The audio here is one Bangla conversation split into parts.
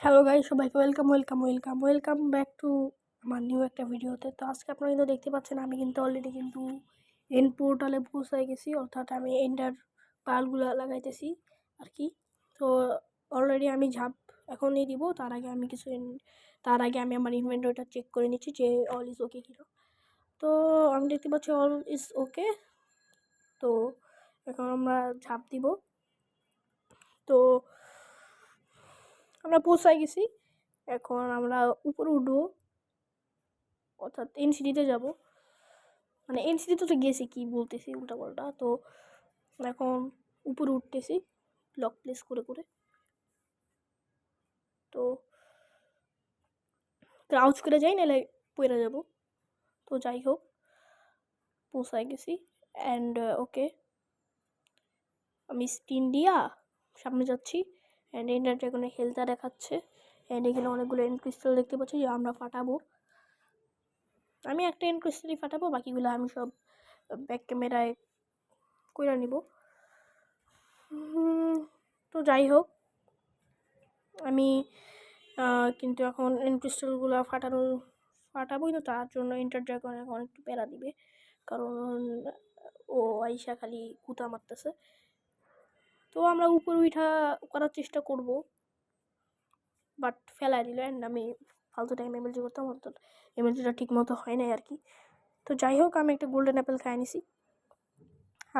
হ্যালো গাইস, সবাইকে ওয়েলকাম ব্যাক টু আমার নিউ একটা ভিডিওতে। তো আজকে আপনারা কিন্তু দেখতে পাচ্ছেন আমি কিন্তু অলরেডি এন্ড পোর্টালে পৌঁছায় গেছি, অর্থাৎ আমি এন্ডার পালগুলো লাগাইতেছি আর কি। তো অলরেডি আমি ঝাঁপ এখনই দিব, তার আগে আমি আমার ইনভেন্টরিটা চেক করে নিচ্ছি যে অল ইজ ওকে কিনা। তো আমি দেখতে পাচ্ছি অল ইজ ওকে। তো এখন আমরা ঝাঁপ দিব। তো আমরা পৌঁছায় গেছি, এখন আমরা উপরে উঠবো, অর্থাৎ এনসিডিতে যাব। মানে এনসিডিতে তো গেছি, কি বলতেছি উল্টাপাল্টা। তো এখন উপরে উঠতেছি লক প্লেস করে করে। তো ক্রাউচ করে যাই, নাহলে পড়ে যাব। তো যাই হোক, পৌঁছায় গেছি অ্যান্ড ওকে, আমি স্ক্রিন দিয়া সামনে যাচ্ছি অ্যান্ড এন্ডার ড্রাগনের হেলথটা দেখাচ্ছে অ্যান্ড এখানে অনেকগুলো এন্ড ক্রিস্টাল দেখতে পাচ্ছি যে আমরা ফাটাবো। আমি একটা এন্ড ক্রিস্টালই ফাটাবো, বাকিগুলো আমি সব ব্যাক ক্যামেরায় কইরা নিব। তো যাই হোক, আমি কিন্তু এখন এন্ড ক্রিস্টালগুলো ফাটাবোই না, তার জন্য এন্টার ড্রাগন এখন একটু প্যারা দিবে, কারণ ও আইসা খালি কুতা মারতেছে। তো আমরা উপরে উঠা করার চেষ্টা করব, বাট ফেলাই দিল অ্যান্ড আমি ফালতু টাইম এমএলজি করতাম, অর্থাৎ এমএলজিটা ঠিক মতো হয় নাই আর কি। তো যাই হোক, আমি একটা গোল্ডেন অ্যাপেল খাই নিছি,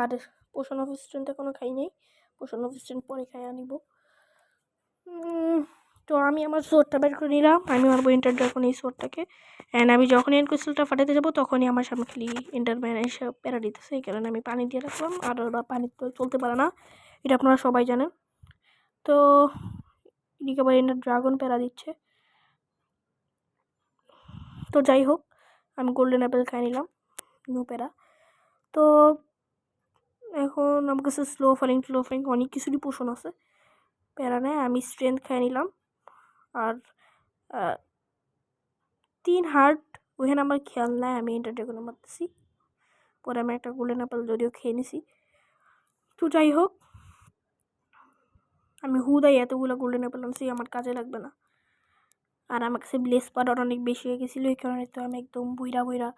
আর পোষণ অফ স্ট্রেন্থ এখনও খাই নাই, পোষণ অফ স্ট্রেন্থ পরে খাই আনিব। তো আমি আমার সোর্ডটা বের করে নিলাম, আমি মারবো এন্টার ড্রাগন এই সোর্ডটাকে। অ্যান্ড আমি যখন এন্ড ক্রিস্টালটা ফাটাতে যাবো তখনই আমার সামনে খালি এন্ডারম্যান এসে প্যারা দিতেছে, এই কারণে আমি পানি দিয়ে রাখলাম। আর ওরা পানি তো চলতে পারে না, এটা আপনারা সবাই জানেন। তো এদিকে আবার এন্ডার ড্রাগন প্যারা দিচ্ছে। তো যাই হোক, আমি গোল্ডেন অ্যাপেল খাই নিলাম, নো প্যারা। তো এখন আমার কাছে স্লো ফলিং অনেক কিছুরই পোষণ আছে, প্যারা নেয়। আমি স্ট্রেংথ খাই নিলাম, আর 3 হার্ট ওইখানে আমার খেয়াল নাই, আমি এন্টার ড্রাগনে মারতেছি। পরে আমি একটা গোল্ডেন অ্যাপেল যদিও খেয়ে নিছি। তো যাই হোক, আমি হুদাই এতগুলো গোল্ডেন অ্যাপেল আনছি, আমার কাজে লাগবে না। আর আমার কাছে ব্লেস পাউডার অনেক বেশি হয়ে গেছিলো, এই কারণে তো আমি একদম বইরা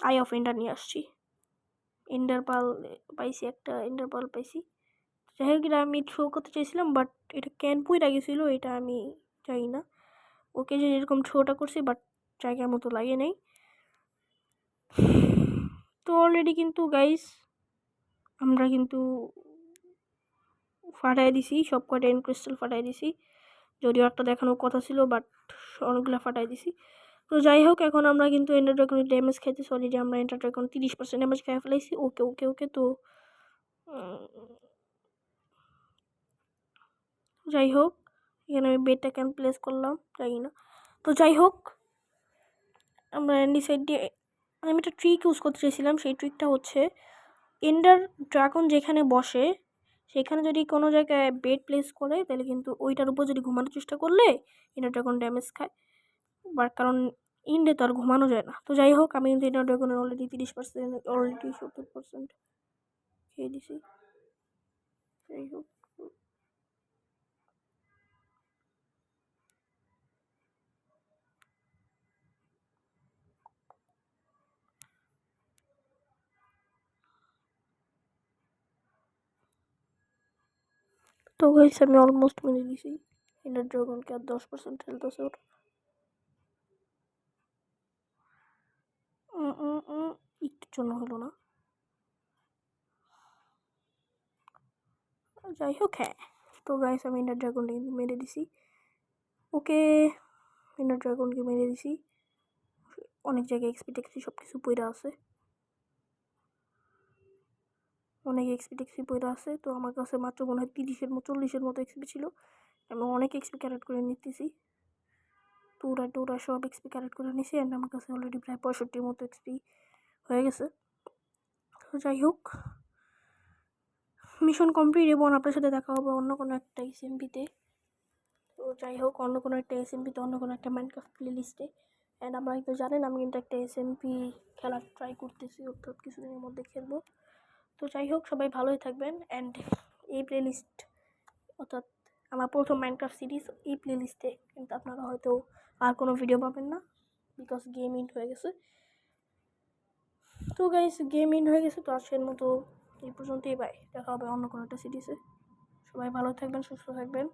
আই অফ এন্ডার নিয়ে আসছি। এন্ডার পাল পাইছি, একটা এন্ডার পাল পাইছি। যাই হোক, এটা আমি থ্রো করতে চাইছিলাম, বাট এটা ক্যান পুইরা গেছিলো, এটা আমি চাই না। ওকে যে এরকম থ্রোটা করছি, বাট জায়গার মতো লাগে নাই। তো অলরেডি কিন্তু গাইস আমরা কিন্তু ফাটাই দিছি, সব কয়টা এন্ড ক্রিস্টাল ফাটাই দিছি, যদিও একটা দেখানোর কথা ছিল, বাট অনেকগুলো ফাটাই দিছি। তো যাই হোক, এখন আমরা কিন্তু এন্ডার ড্রাগনের ড্যামেজ খাইতেছি। অলরেডি আমরা এন্ডার ড্রাগন 30% ড্যামেজ খাই ফেলাইছি। ওকে ওকে ওকে তো যাই হোক, এখানে আমি বেডটা ক্যান প্লেস করলাম জানি না। তো যাই হোক, আমরা এন্ডি সাইড দিয়ে আমি একটা ট্রিক ইউজ করতে চাইছিলাম। সেই ট্রিকটা হচ্ছে, এন্ডার ড্রাগন যেখানে বসে সেখানে যদি কোনো জায়গায় বেড প্লেস করে, তাহলে কিন্তু ওইটার উপর যদি ঘুমানোর চেষ্টা করলে এন্ডার ড্রাগন ড্যামেজ খায়, বাট কারণ ইন্ডে তো আর ঘুমানো যায় না। তো যাই হোক, আমি কিন্তু এন্ডার ড্রাগনের অলরেডি 30%, অলরেডি 70% খেয়ে দিছি। যাই হোক, তো গাইস আমি অলমোস্ট মেরে দিছি এন্ডার ড্রাগনকে, আর 10% হেলথ আছে ওর। একটুর জন্য হলো না। যাই হোক, হ্যাঁ, তো গাইস আমি এন্ডার ড্রাগনকে মেরে দিছি। ওকে, এন্ডার ড্রাগনকে মেরে দিছি। অনেক জায়গায় এক্সপি টেক্সপি সব কিছু পইরা আছে, অনেক এক্সপি টেক্সপি পইরা আছে। তো আমার কাছে মাত্র মনে হয় 40-এর মতো এক্সপি ছিল, আমি অনেক এক্সপি ক্যারেক্ট করে নিতেছি। টোরা সব এক্সপি ক্যারেক্ট করে নিছি, অ্যান্ড আমার কাছে অলরেডি প্রায় 65-এর মতো এক্সপি হয়ে গেছে। তো যাই হোক, মিশন কমপ্লিট, এবং আপনার সাথে দেখা হবে অন্য কোনো একটা এসএমপিতে। তো যাই হোক, অন্য কোনো একটা এসএমপিতে, অন্য কোনো একটা মাইনক্রাফট প্লে লিস্টে। অ্যান্ড আপনারা কিন্তু জানেন আমি কিন্তু একটা এসএমপি খেলার ট্রাই করতেছি, অর্থাৎ কিছুদিনের মধ্যে খেলবো। তো যাই হোক, সবাই ভালোই থাকবেন। অ্যান্ড এই প্লে লিস্ট, অর্থাৎ আমার প্রথম মাইনক্রাফট সিরিজ এই প্লেলিস্টে, কিন্তু আপনারা হয়তো আর কোনো ভিডিও পাবেন না, বিকজ গেম ইন হয়ে গেছে। তো গাইস, গেম ইন হয়ে গেছে, তো আজকের মতো এই পর্যন্তই। বাই, দেখা হবে অন্য কোনো একটা সিরিজে। সবাই ভালো থাকবেন, সুস্থ থাকবেন,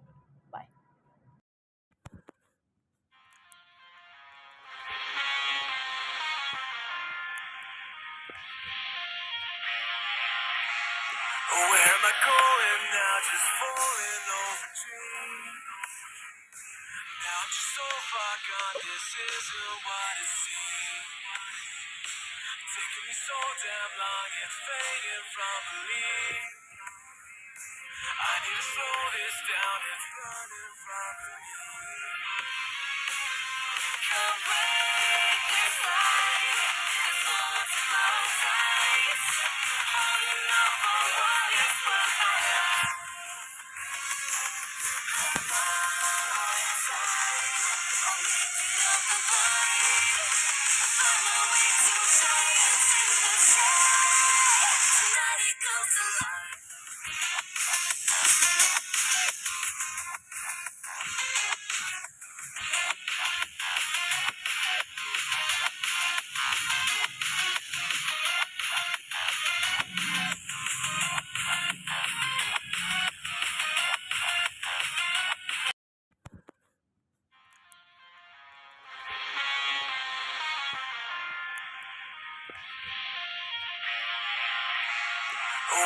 by. Where am I going now? Just falling over dreams. Now I'm just so far gone, this isn't what it seems. Taking me so damn long, it's fading from belief. I need to slow this down, it's burning from beneath. Come break this light, it's all to my sight. Holding on for what is behind.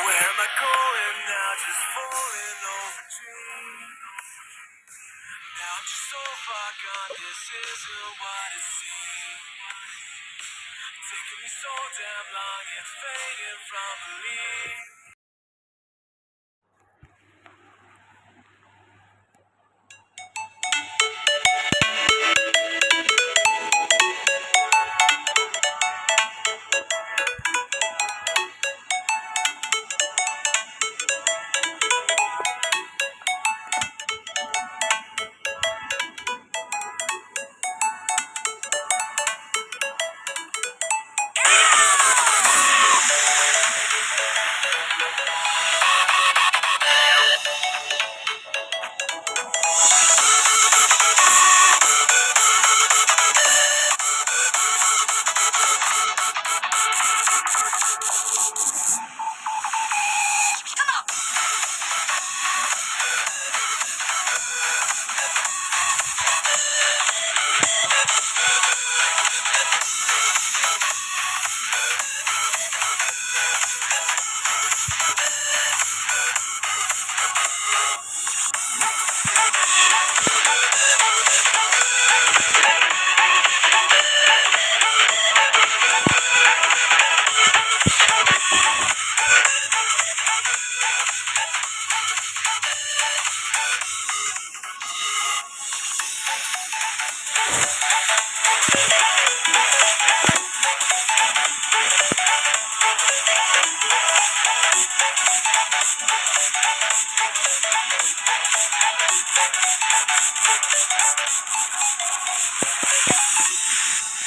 Where am I going now? Just falling over dreams. Now I'm just so far gone, this isn't what it seems. Taking me so damn long, it's fading from belief.